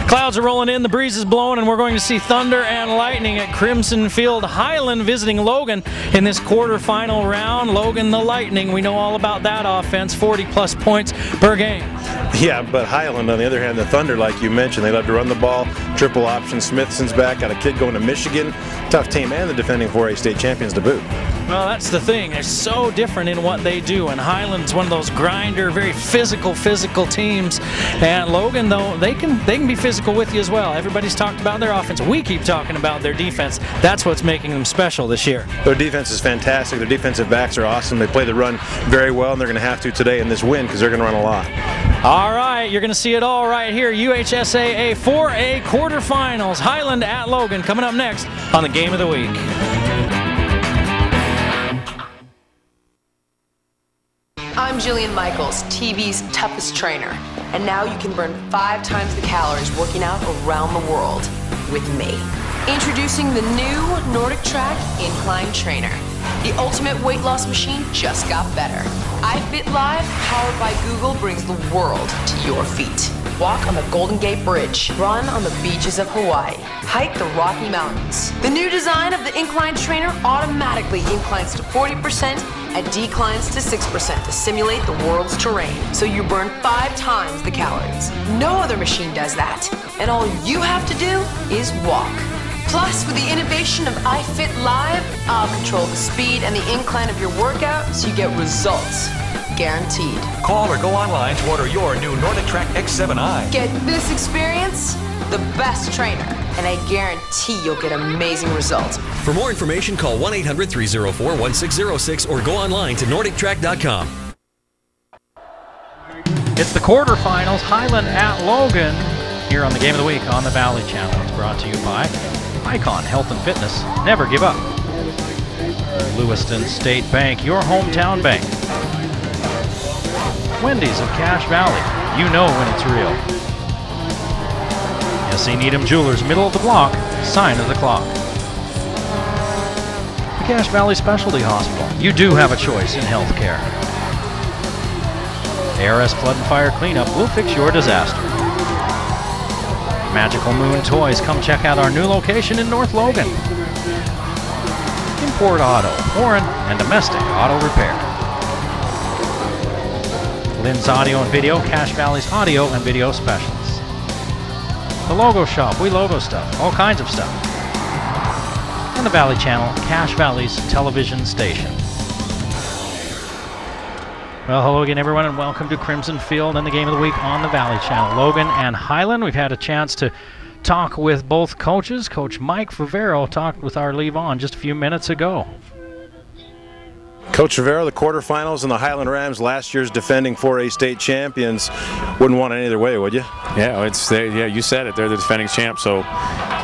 Clouds are rolling in, the breeze is blowing, and we're going to see thunder and lightning at Crimson Field. Highland visiting Logan in this quarterfinal round. Logan the Lightning, we know all about that offense, 40-plus points per game. Yeah, but Highland, on the other hand, the Thunder, like you mentioned, they love to run the ball, triple option. Smithson's back, got a kid going to Michigan. Tough team, and the defending 4A state champions to boot. Well, that's the thing. They're so different in what they do, and Highland's one of those grinder, very physical teams. And Logan, though, they can be physical with you as well. Everybody's talked about their offense. We keep talking about their defense. That's what's making them special this year. Their defense is fantastic. Their defensive backs are awesome. They play the run very well, and they're going to have to today in this win because they're going to run a lot. All right, you're going to see it all right here. UHSAA 4A quarterfinals. Highland at Logan coming up next on the Game of the Week. I'm Jillian Michaels, TV's toughest trainer, and now you can burn 5 times the calories working out around the world with me. Introducing the new Nordic Track Incline Trainer. The ultimate weight loss machine just got better. iFit Live, powered by Google, brings the world to your feet. Walk on the Golden Gate Bridge. Run on the beaches of Hawaii. Hike the Rocky Mountains. The new design of the Incline Trainer automatically inclines to 40% and declines to 6% to simulate the world's terrain, so you burn 5 times the calories. No other machine does that, and all you have to do is walk. Plus, with the innovation of iFit Live, I'll control the speed and the incline of your workout so you get results. Guaranteed. Call or go online to order your new Nordic Track X7i. Get this experience, the best trainer, and I guarantee you'll get amazing results. For more information, call 1-800-304-1606 or go online to NordicTrack.com. It's the quarterfinals, Highland at Logan, here on the Game of the Week on the Valley Channel. It's brought to you by Icon Health and Fitness. Never give up. Lewiston State Bank, your hometown bank. Wendy's of Cache Valley. You know when it's real. S.E. Needham Jewelers, middle of the block, sign of the clock. The Cache Valley Specialty Hospital. You do have a choice in health care. ARS Flood and Fire Cleanup will fix your disaster. Magical Moon Toys, come check out our new location in North Logan. Import Auto, foreign and domestic auto repair. Lynn's Audio and Video, Cache Valley's audio and video specialists. The Logo Shop, we logo stuff, all kinds of stuff. And the Valley Channel, Cache Valley's television station. Well, hello again, everyone, and welcome to Crimson Field and the Game of the Week on the Valley Channel. Logan and Highland, we've had a chance to talk with both coaches. Coach Mike Favero talked with our leave-on just a few minutes ago. Coach Favero, the quarterfinals and the Highland Rams, last year's defending 4A state champions. Wouldn't want it either way, would you? Yeah, yeah, you said it. They're the defending champs, so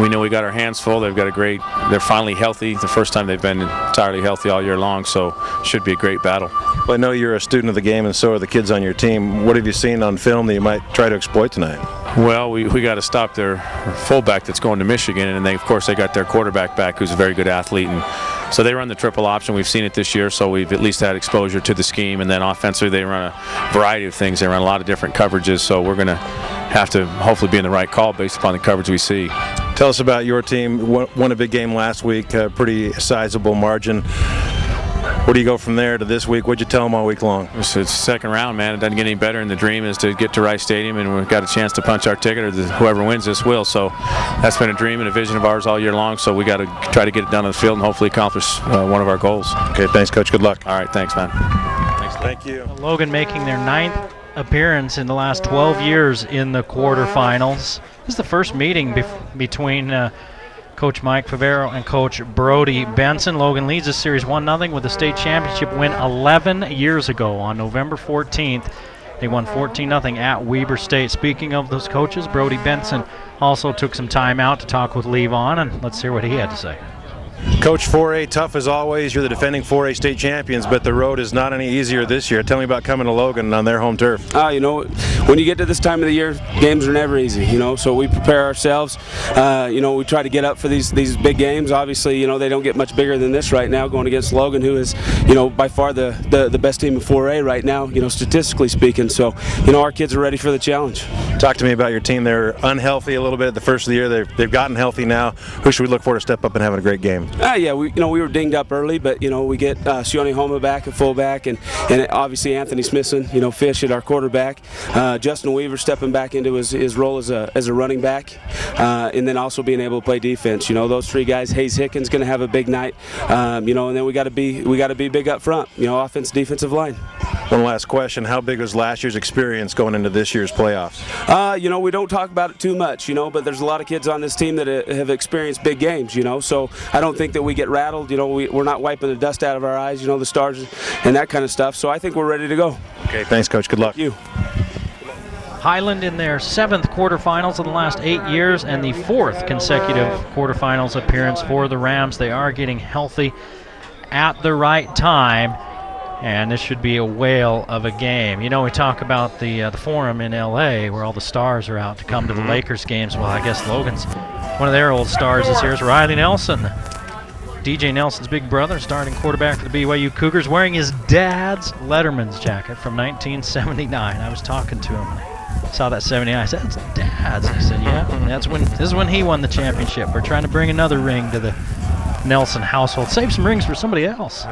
we know we got our hands full. They've got a great, they're finally healthy. The first time they've been entirely healthy all year long, so should be a great battle. Well, I know you're a student of the game, and so are the kids on your team. What have you seen on film that you might try to exploit tonight? Well, we got to stop their fullback that's going to Michigan, and they, of course, they got their quarterback back, who's a very good athlete, and so they run the triple option. We've seen it this year, so we've at least had exposure to the scheme. And then offensively, they run a variety of things. They run a lot of different coverages, so we're going to have to hopefully be in the right call based upon the coverage we see. Tell us about your team. Won a big game last week, a pretty sizable margin. Where do you go from there to this week? What'd you tell them all week long? It's second round, man. It doesn't get any better, and the dream is to get to Rice Stadium, and we've got a chance to punch our ticket, or whoever wins this will. So that's been a dream and a vision of ours all year long, so we got to try to get it done on the field and hopefully accomplish one of our goals. Okay, thanks, Coach. Good luck. All right, thanks, man. Thanks. Thank you. Logan making their 9th appearance in the last 12 years in the quarterfinals. This is the first meeting between Coach Mike Favero and Coach Brody Benson. Logan leads this series 1-0 with a state championship win 11 years ago on November 14th. They won 14-0 at Weber State. Speaking of those coaches, Brody Benson also took some time out to talk with Levon, and let's hear what he had to say. Coach, 4A, tough as always. You're the defending 4A state champions, but the road is not any easier this year. Tell me about coming to Logan on their home turf. You know, when you get to this time of the year, games are never easy, you know, so we prepare ourselves. You know, we try to get up for these big games. Obviously, you know, they don't get much bigger than this right now, going against Logan, who is, you know, by far the best team in 4A right now, you know, statistically speaking. So, you know, our kids are ready for the challenge. Talk to me about your team. They're unhealthy a little bit at the first of the year. They've gotten healthy now. Who should we look for to step up and having a great game? Yeah, we were dinged up early, but we get Sione Homa back at fullback, and obviously Anthony Smithson, Fish at our quarterback. Justin Weaver stepping back into his role as a running back, and then also being able to play defense. Those three guys. Hayes Hickens going to have a big night. And then we got to be big up front. Offense, defensive line. One last question: how big was last year's experience going into this year's playoffs? We don't talk about it too much, but there's a lot of kids on this team that have experienced big games, so I don't think that we get rattled. We're not wiping the dust out of our eyes, the stars and that kind of stuff. So I think we're ready to go. Okay, thanks, Coach. Good luck. Thank you. Highland in their 7th quarterfinals in the last 8 years and the 4th consecutive quarterfinals appearance for the Rams. They are getting healthy at the right time, and this should be a whale of a game. We talk about the Forum in L.A. where all the stars are out to come to the Lakers games. Well, I guess Logan's one of their old stars this year is Riley Nelson. DJ Nelson's big brother, starting quarterback for the BYU Cougars, wearing his dad's Letterman's jacket from 1979. I was talking to him. I saw that 79. I said, "That's Dad's." He said, "Yeah, this is when he won the championship. We're trying to bring another ring to the Nelson household. Save some rings for somebody else."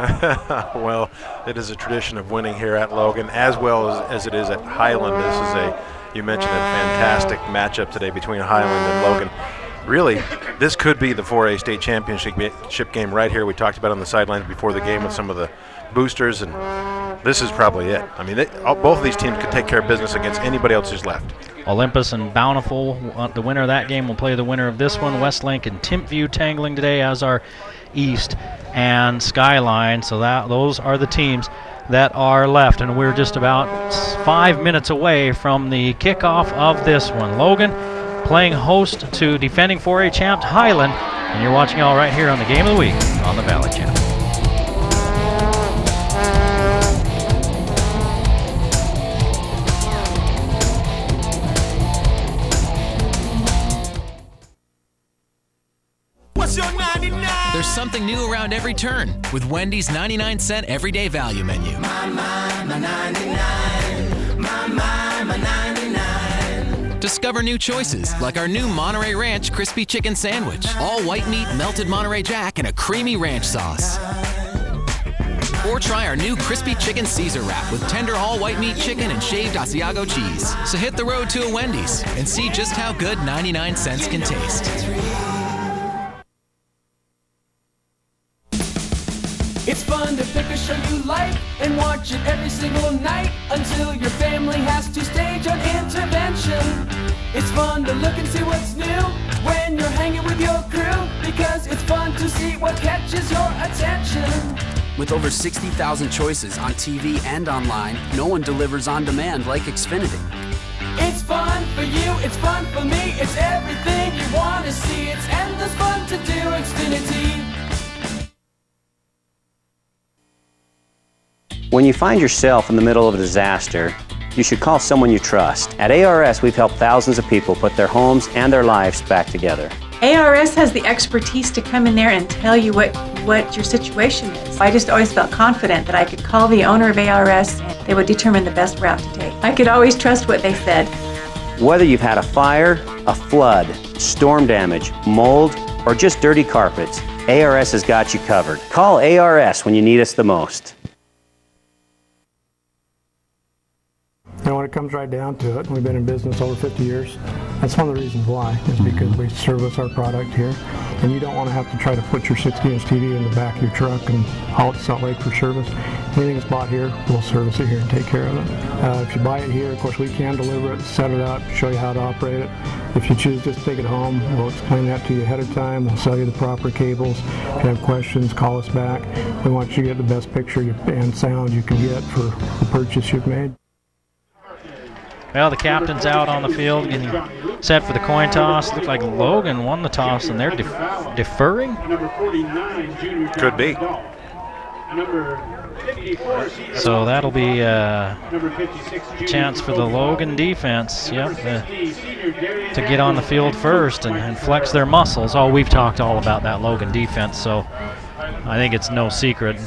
Well, it is a tradition of winning here at Logan, as well as it is at Highland. This is you mentioned a fantastic matchup today between Highland and Logan. Really, this could be the 4A state championship game right here. We talked about it on the sidelines before the game with some of the boosters, and this is probably it. I mean, both of these teams could take care of business against anybody else who's left. Olympus and Bountiful, the winner of that game will play the winner of this one. Westlink and Timpview tangling today, as are East and Skyline. So those are the teams that are left, and we're just about 5 minutes away from the kickoff of this one. Logan playing host to defending 4A champ Highland, and you're watching all right here on the Game of the Week on the Valley Channel. There's something new around every turn with Wendy's 99-cent everyday value menu. My 99. My 99. Discover new choices like our new Monterey Ranch Crispy Chicken Sandwich. All white meat, melted Monterey Jack, and a creamy ranch sauce. Or try our new Crispy Chicken Caesar Wrap with tender all white meat chicken and shaved Asiago cheese. So hit the road to a Wendy's and see just how good 99 cents can taste. It's fun to pick a show you like and watch it every single night until your family has to stage an intervention. It's fun to look and see what's new when you're hanging with your crew, because it's fun to see what catches your attention. With over 60,000 choices on TV and online, no one delivers on demand like Xfinity. It's fun for you, it's fun for me, it's everything you want to see. It's endless fun to do Xfinity. When you find yourself in the middle of a disaster, you should call someone you trust. At ARS, we've helped thousands of people put their homes and their lives back together. ARS has the expertise to come in there and tell you what your situation is. I just always felt confident that I could call the owner of ARS and they would determine the best route to take. I could always trust what they said. Whether you've had a fire, a flood, storm damage, mold, or just dirty carpets, ARS has got you covered. Call ARS when you need us the most. When it comes right down to it, we've been in business over 50 years. That's one of the reasons why, is because we service our product here. And you don't want to have to try to put your 60-inch TV in the back of your truck and haul it to Salt Lake for service. Anything that's bought here, we'll service it here and take care of it. If you buy it here, of course, we can deliver it, set it up, show you how to operate it. If you choose just to take it home, we'll explain that to you ahead of time. We'll sell you the proper cables. If you have questions, call us back. We want you to get the best picture and sound you can get for the purchase you've made. Well, the captain's out on the field getting set for the coin toss. Looked like Logan won the toss, and they're deferring? Could be. So that'll be a chance for the Logan defense, to get on the field first and flex their muscles. We've talked all about that Logan defense, so I think it's no secret.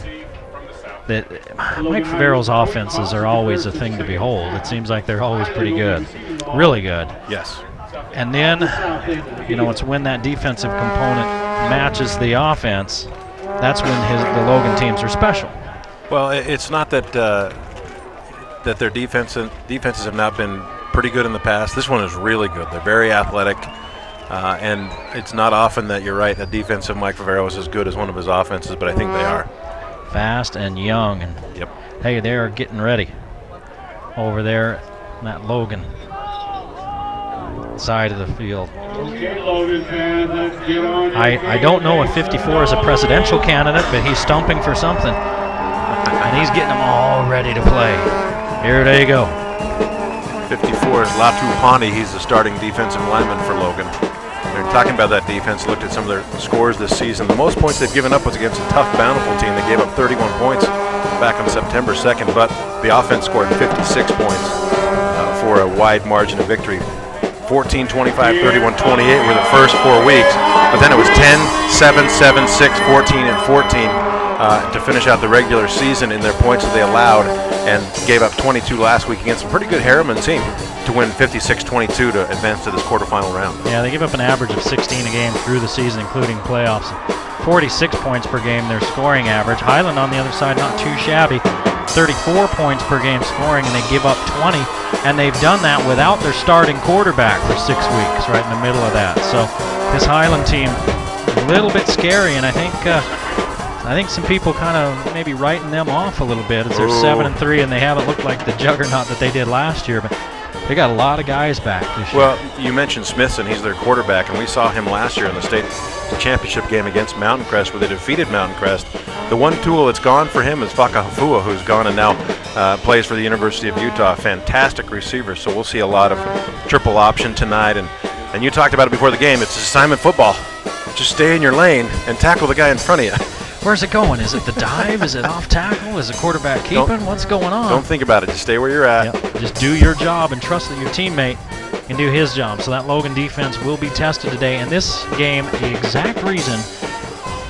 that Mike Favero's offenses are always a thing to behold. It seems like they're always pretty good, really good. Yes. And then, it's when that defensive component matches the offense, that's when the Logan teams are special. Well, it's not that that their defenses have not been pretty good in the past. This one is really good. They're very athletic, and it's not often that you're right, a defense of Mike Favero is as good as one of his offenses, but I think they are. Fast and young, and hey, they are getting ready over there in that Logan side of the field. I don't know if 54 is a presidential candidate, but he's stumping for something. And he's getting them all ready to play. Here they go. 54 is Latu Pani. He's the starting defensive lineman for Logan. They're talking about that defense. Looked at some of their scores this season. The most points they've given up was against a tough Bountiful team. They gave up 31 points back on September 2nd, but the offense scored 56 points for a wide margin of victory. 14, 25, 31, 28 were the first 4 weeks, but then it was 10, 7, 7, 6, 14, and 14 to finish out the regular season in their points that they allowed, and gave up 22 last week against a pretty good Harriman team to win 56-22 to advance to this quarterfinal round. Yeah, they give up an average of 16 a game through the season, including playoffs. 46 points per game, their scoring average. Highland on the other side, not too shabby. 34 points per game scoring, and they give up 20, and they've done that without their starting quarterback for 6 weeks, right in the middle of that. So this Highland team, a little bit scary, and I think some people kind of maybe writing them off a little bit as they're 7-3, and they haven't looked like the juggernaut that they did last year, but they got a lot of guys back this year. Well, you mentioned Smithson. He's their quarterback, and we saw him last year in the state championship game against Mountain Crest, where they defeated Mountain Crest. The one tool that's gone for him is Fakahafua, who's gone and now plays for the University of Utah. Fantastic receiver, so we'll see a lot of triple option tonight. And you talked about it before the game. It's assignment football. Just stay in your lane and tackle the guy in front of you. Where's it going? Is it the dive? Is it off tackle? Is the quarterback keeping? What's going on? Don't think about it. Just stay where you're at. Yep. Just do your job and trust that your teammate can do his job. So that Logan defense will be tested today. And this game, the exact reason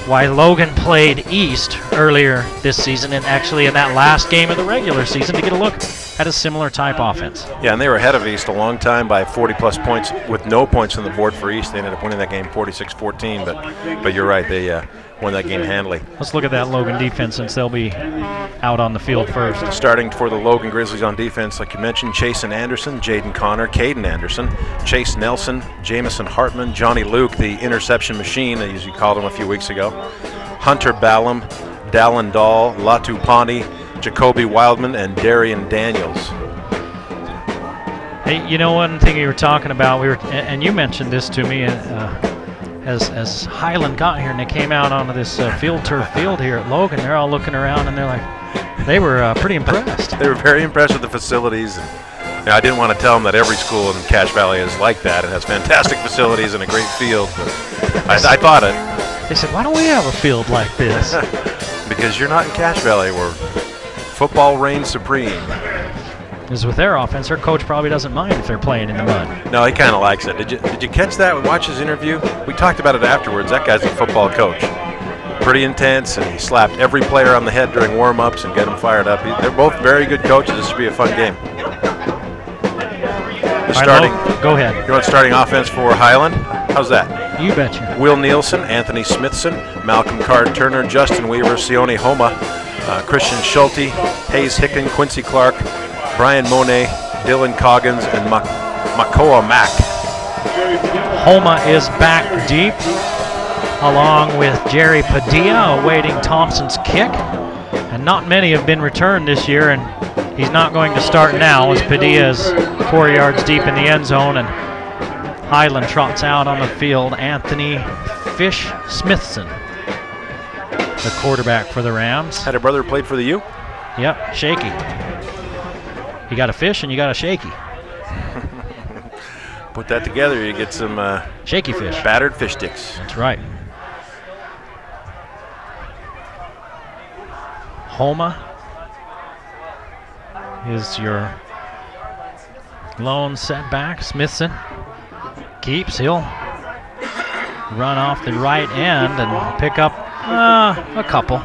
why Logan played East earlier this season, and actually in that last game of the regular season, to get a look at a similar type offense. Yeah, and they were ahead of East a long time by 40-plus points with no points on the board for East. They ended up winning that game 46-14, but you're right, they won that game handily. Let's look at that Logan defense, since they'll be out on the field first. Starting for the Logan Grizzlies on defense, like you mentioned, Chasen Anderson, Jaden Connor, Caden Anderson, Chase Nelson, Jamison Hartman, Johnny Luke, the interception machine, as you called him a few weeks ago, Hunter Ballum, Dallin Dahl, Latu Pani, Jacoby Wildman, and Darian Daniels. Hey, you know, one thing you were talking about, and you mentioned this to me, as Highland got here and they came out onto this turf field here at Logan, they're all looking around and they're like, they were pretty impressed. They were very impressed with the facilities. And I didn't want to tell them that every school in Cache Valley is like that. It has fantastic facilities and a great field. But I thought it. They said, why don't we have a field like this? Because you're not in Cache Valley where football reigns supreme. Because with their offense, their coach probably doesn't mind if they're playing in the mud. No, he kind of likes it. Did you catch that? Watch his interview? We talked about it afterwards. That guy's a football coach. Pretty intense, and he slapped every player on the head during warm-ups and get them fired up. They're both very good coaches. This should be a fun game. Go ahead. You want starting offense for Highland? How's that? You betcha. Will Nielsen, Anthony Smithson, Malcolm Card-Turner, Justin Weaver, Sione Homa, Christian Schulte, Hayes Hicken, Quincy Clark, Brian Monet, Dylan Coggins, and Makoa Mack. Homa is back deep, along with Jerry Padilla awaiting Thompson's kick. And not many have been returned this year, and he's not going to start now as Padilla is 4 yards deep in the end zone, and Highland trots out on the field. Anthony Fish Smithson, the quarterback for the Rams. Had a brother who played for the U? Yep, Shaky. You got a fish and you got a shaky. Put that together, you get some shaky fish. Battered fish sticks. That's right. Homa is your lone setback. Smithson keeps. He'll run off the right end and pick up a couple.